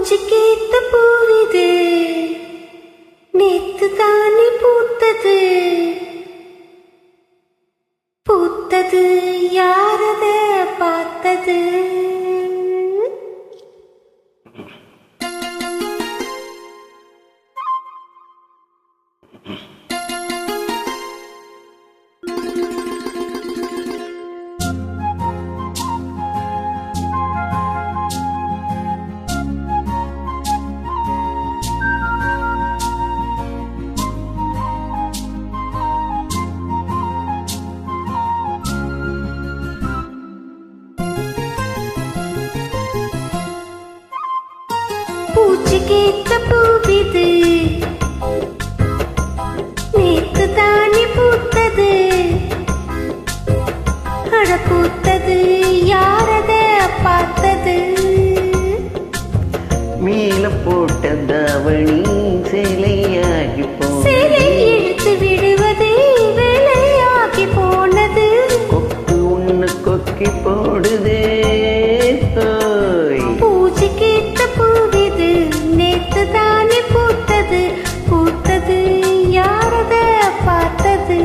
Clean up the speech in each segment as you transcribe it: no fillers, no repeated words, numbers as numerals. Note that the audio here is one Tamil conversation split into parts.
பூச்சிக்கேத்த பூவிது நேத்து தானே பூத்தது பூத்தது யாரத பார்த்தது பூச்சிக்கேத்த பூவிது நேத்து தானே பூத்தது அட பூத்தது யாரத பார்த்தது மேல போட்ட தாவணி சேலையாகி சேலை இழுத்து விடுவது வேலையாகி போனது கொக்கு உன்ன கொக்கி போடுதே பூச்சிக்கேத்த பூவிது நேத்து தானே பூத்தது பூத்தது யாரத பார்த்தது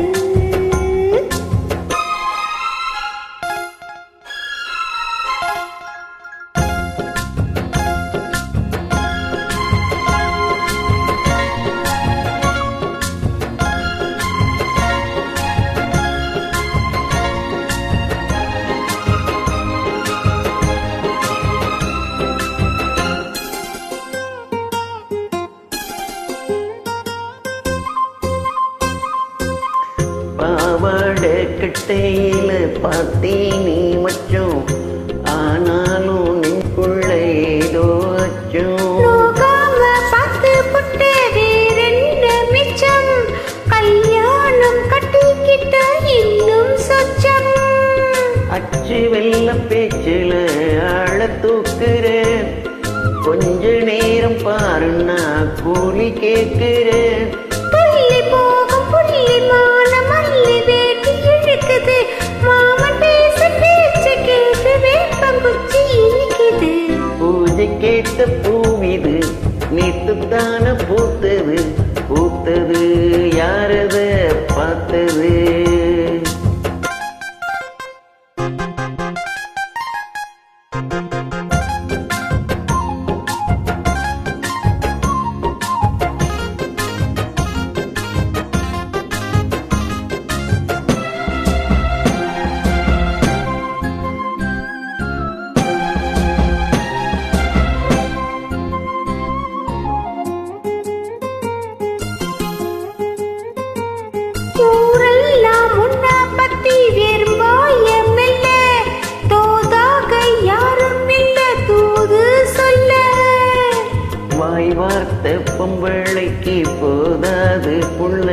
பாவாட கட்டையில பார்த்தே நீ மச்சம் ஆனாலும் நெஞ்சுக்குள்ள ஏதோ அச்சம் பார்த்து புட்டு வேறென்ன மிச்சம் கல்யாணம் கட்டிக்கிட்ட இன்னும் சொச்சம் அச்சு வெள்ள பேச்சுல ஆழ தூக்குற கொஞ்ச நேரம் பாருன்னா கூலி கேட்கிறேன் புள்ளி போகும் புள்ளி மான மல்லி வேட்டி இழுக்குது மாமன் பேச பேச்சு கேட்டு வேப்பங்குச்சி இனிக்குது பூஜை கேட்ட பூவிது நேத்துத்தான பூத்தது பூத்தது யாரத பார்த்தது ஊரெல்லாம் உன்ன பத்தி வெறும்பாயமில்ல தோதாக யாரும் இல்ல தூது சொல்ல வாய் வார்த்தை பொம்பளைக்கு போதாது புள்ள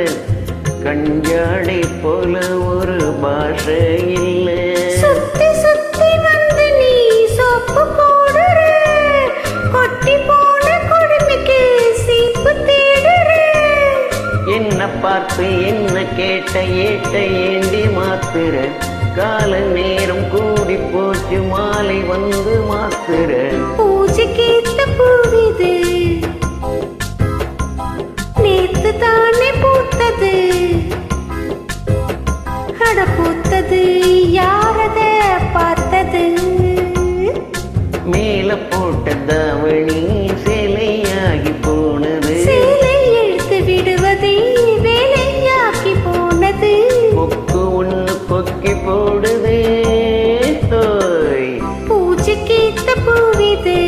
கஞ்சாடை போல ஒரு பாஷை இல்லை சுத்தி சுத்தி வந்து நீ சோப்பு போடுற கொட்டி போன கொடுமைக்கு சீப்பு தேடுற என்ன பார்த்து என்ன கேட்ட ஏட்ட ஏண்டி மாத்துற கால நேரம் கூடி போச்சு மாலை வந்து மாத்துற பூஜைக்கேத்த பூவிது நேத்து தானே பூத்தது அட பூத்தது யாரத பார்த்தது மேல போட்ட தாவணி சேலையாகி போனது சேலை இழுத்து விடுவதே வேலையாக்கி போனது கொக்கு ஒண்ணு கொக்கி போடுதே தோய் பூஜைக்கேத்த பூவிது